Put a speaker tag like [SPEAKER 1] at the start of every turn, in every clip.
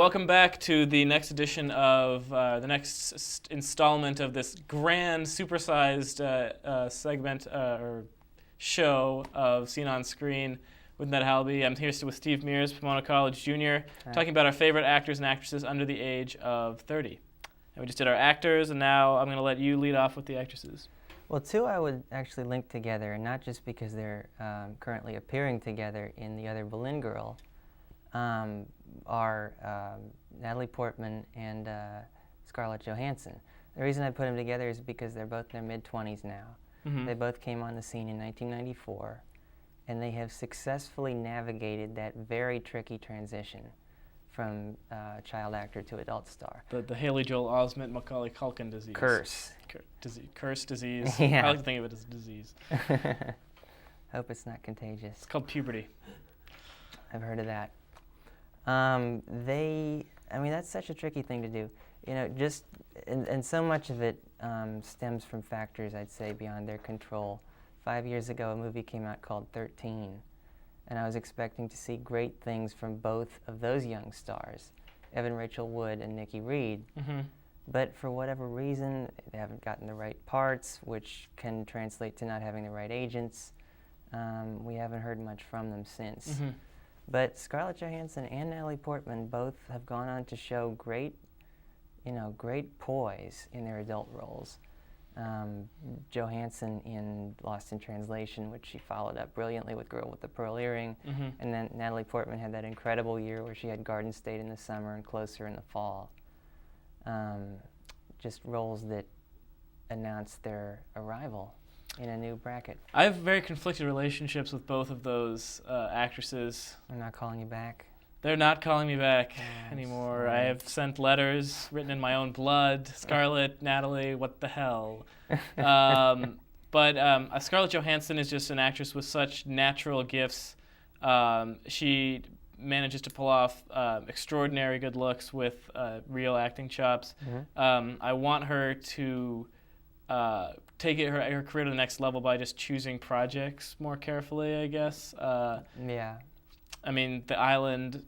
[SPEAKER 1] welcome back to the next edition of the next installment of this grand, supersized segment or show of Seen on Screen with Ned Halaby. I'm here with Steve Mears, Pomona College Jr., talking about our favorite actors and actresses under the age of 30. And we just did our actors, and now I'm going to let you lead off with the actresses.
[SPEAKER 2] Well, two I would actually link together, and not just because they're currently appearing together in The Other Berlin Girl, are Natalie Portman and Scarlett Johansson. The reason I put them together is because they're both in their mid-20s now. Mm-hmm. They both came on the scene in 1994, and they have successfully navigated that very tricky transition from child actor to adult star.
[SPEAKER 1] The Haley Joel Osment Macaulay Culkin disease.
[SPEAKER 2] Curse.
[SPEAKER 1] Curse disease.
[SPEAKER 2] Yeah.
[SPEAKER 1] I like to think of it as a disease.
[SPEAKER 2] Hope it's not contagious.
[SPEAKER 1] It's called puberty.
[SPEAKER 2] I've heard of that. That's such a tricky thing to do. You know, and so much of it stems from factors, I'd say, beyond their control. 5 years ago, a movie came out called 13, and I was expecting to see great things from both of those young stars, Evan Rachel Wood and Nikki Reed. Mm-hmm. But for whatever reason, they haven't gotten the right parts, which can translate to not having the right agents. We haven't heard much from them since. Mm-hmm. But Scarlett Johansson and Natalie Portman both have gone on to show great poise in their adult roles. Johansson in Lost in Translation, which she followed up brilliantly with Girl with the Pearl Earring. Mm-hmm. And then Natalie Portman had that incredible year where she had Garden State in the summer and Closer in the fall. Just roles that announced their arrival in a new bracket.
[SPEAKER 1] I have very conflicted relationships with both of those actresses.
[SPEAKER 2] I'm not calling you back.
[SPEAKER 1] They're not calling me back anymore. I have sent letters written in my own blood. Scarlett, Natalie, what the hell? But Scarlett Johansson is just an actress with such natural gifts. She manages to pull off extraordinary good looks with real acting chops. Mm-hmm. I want her to take her career to the next level by just choosing projects more carefully, I guess.
[SPEAKER 2] Yeah.
[SPEAKER 1] I mean, The Island,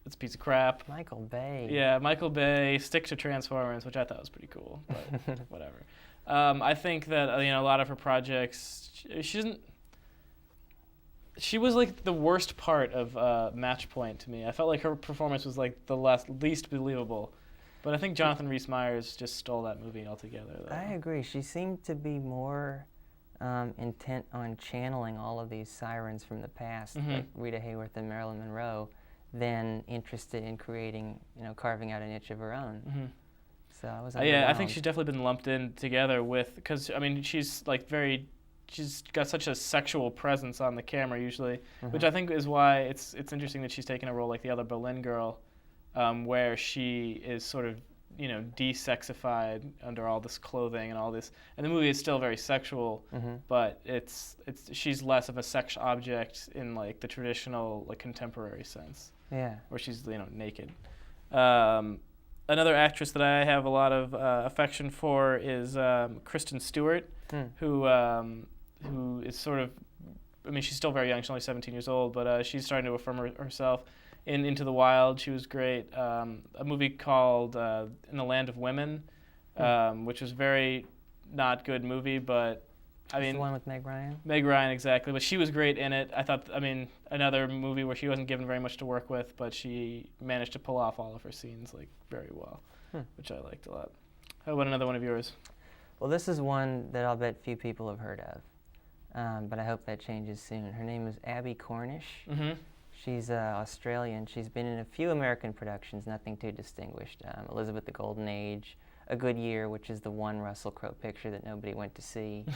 [SPEAKER 1] it's a piece of crap.
[SPEAKER 2] Michael Bay.
[SPEAKER 1] Yeah, Michael Bay, stick to Transformers, which I thought was pretty cool, but whatever. I think that a lot of her projects, she was like the worst part of Match Point to me. I felt like her performance was like the least believable. But I think Jonathan Rhys-Meyers just stole that movie altogether, though.
[SPEAKER 2] I agree. She seemed to be more intent on channeling all of these sirens from the past, mm-hmm. like Rita Hayworth and Marilyn Monroe, than interested in creating, carving out a niche of her own. Mm-hmm. So I was
[SPEAKER 1] yeah, I think she's definitely been lumped in together with, because she's got such a sexual presence on the camera usually, mm-hmm. which I think is why it's interesting that she's taken a role like The Other Berlin Girl. Where she is sort of, de-sexified under all this clothing and all this. And the movie is still very sexual, mm-hmm. but she's less of a sex object in like the traditional like contemporary sense.
[SPEAKER 2] Yeah.
[SPEAKER 1] Where she's naked. Another actress that I have a lot of affection for is Kristen Stewart, who is sort of, she's still very young. She's only 17 years old, but she's starting to affirm herself. In Into the Wild, she was great. A movie called In the Land of Women, which was very not good movie, but
[SPEAKER 2] the one with Meg Ryan?
[SPEAKER 1] Meg Ryan, exactly. But she was great in it. I thought, another movie where she wasn't given very much to work with, but she managed to pull off all of her scenes very well, which I liked a lot. How about another one of yours?
[SPEAKER 2] Well, this is one that I'll bet few people have heard of, but I hope that changes soon. Her name is Abby Cornish. Mm-hmm. She's Australian. She's been in a few American productions, nothing too distinguished. Elizabeth the Golden Age, A Good Year, which is the one Russell Crowe picture that nobody went to see.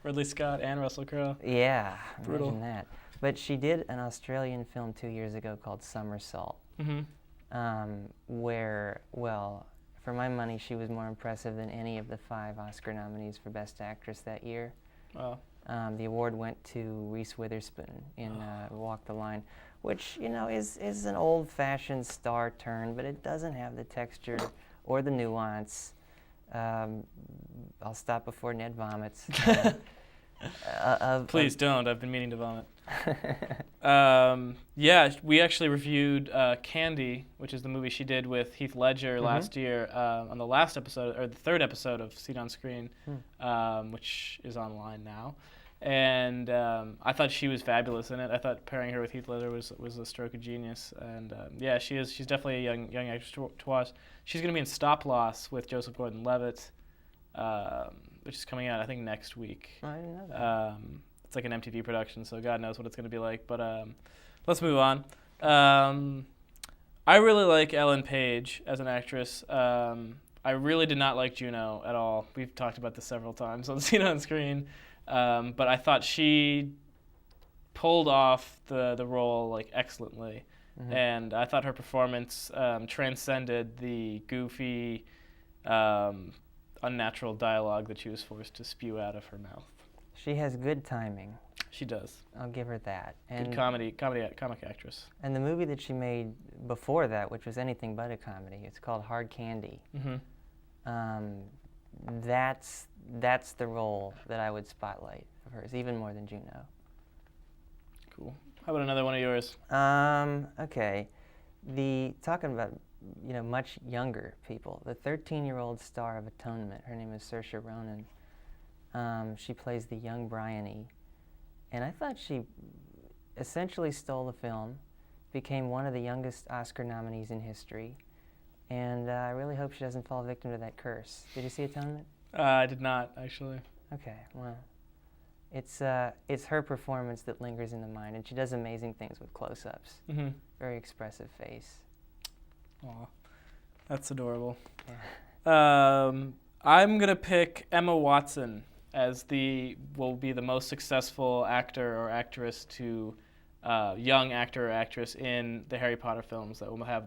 [SPEAKER 1] Ridley Scott and Russell Crowe.
[SPEAKER 2] Yeah,
[SPEAKER 1] brutal.
[SPEAKER 2] Imagine that. But she did an Australian film 2 years ago called Somersault, mm-hmm. Where, for my money, she was more impressive than any of the 5 Oscar nominees for Best Actress that year. Wow. The award went to Reese Witherspoon in Walk the Line, which, is an old-fashioned star turn, but it doesn't have the texture or the nuance. I'll stop before Ned vomits.
[SPEAKER 1] Please don't. I've been meaning to vomit. Yeah, we actually reviewed Candy, which is the movie she did with Heath Ledger last year on the last episode, or the third episode of Seen on Screen, which is online now. And I thought she was fabulous in it. I thought pairing her with Heath Ledger was a stroke of genius. And yeah, she's definitely a young actress to watch. She's going to be in Stop Loss with Joseph Gordon-Levitt, which is coming out, I think, next week.
[SPEAKER 2] Oh, I didn't know that.
[SPEAKER 1] It's like an MTV production, so God knows what it's going to be like. But let's move on. I really like Ellen Page as an actress. I really did not like Juno at all. We've talked about this several times on Seen on Screen. But I thought she pulled off the role like excellently. And I thought her performance transcended the goofy, unnatural dialogue that she was forced to spew out of her mouth.
[SPEAKER 2] She has good timing.
[SPEAKER 1] She does.
[SPEAKER 2] I'll give her that. And
[SPEAKER 1] good comic actress.
[SPEAKER 2] And the movie that she made before that, which was anything but a comedy, it's called Hard Candy. That's the role that I would spotlight of hers, even more than Juno.
[SPEAKER 1] Cool. How about another one of yours?
[SPEAKER 2] Okay. Talking about much younger people, the 13-year-old star of Atonement, her name is Saoirse Ronan. She plays the young Bryony, and I thought she essentially stole the film, became one of the youngest Oscar nominees in history, and I really hope she doesn't fall victim to that curse. Did you see Atonement?
[SPEAKER 1] I did not, actually.
[SPEAKER 2] Okay, well, it's her performance that lingers in the mind, and she does amazing things with close-ups. Very expressive face.
[SPEAKER 1] Aw, that's adorable. Yeah. I'm gonna pick Emma Watson as will be the most successful actor or actress to young actor or actress in the Harry Potter films that will have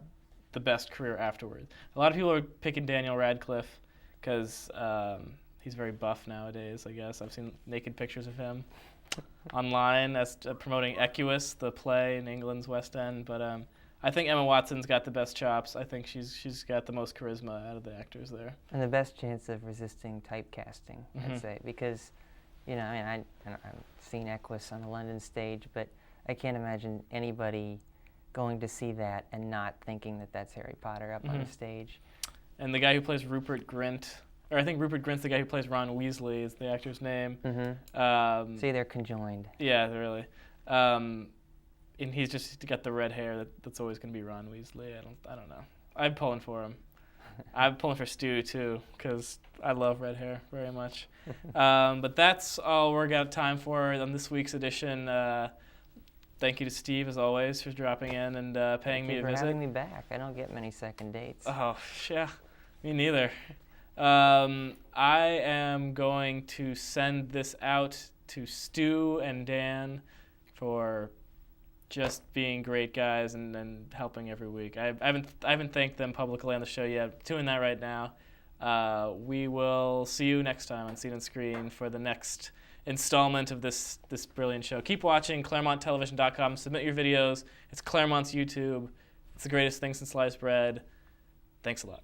[SPEAKER 1] the best career afterward. A lot of people are picking Daniel Radcliffe because he's very buff nowadays, I guess. I've seen naked pictures of him online as promoting Equus, the play in England's West End. But I think Emma Watson's got the best chops. I think she's got the most charisma out of the actors there.
[SPEAKER 2] And the best chance of resisting typecasting, I'd say, because, I've seen Equus on the London stage, but I can't imagine anybody going to see that and not thinking that that's Harry Potter up on the stage.
[SPEAKER 1] And the guy who plays Rupert Grint, or I think Rupert Grint's the guy who plays Ron Weasley is the actor's name.
[SPEAKER 2] See, they're conjoined.
[SPEAKER 1] Yeah, really. And he's just got the red hair that's always going to be Ron Weasley. I don't know. I'm pulling for him. I'm pulling for Stu too because I love red hair very much. But that's all we're got time for on this week's edition. Thank you to Steve as always for dropping in and paying me a visit.
[SPEAKER 2] Thank you for having me back. I don't get many second dates.
[SPEAKER 1] Oh yeah, me neither. I am going to send this out to Stu and Dan for just being great guys and helping every week. I haven't thanked them publicly on the show yet. I'm doing that right now. We will see you next time on Seen on Screen for the next installment of this brilliant show. Keep watching ClaremontTelevision.com. Submit your videos. It's Claremont's YouTube. It's the greatest thing since sliced bread. Thanks a lot.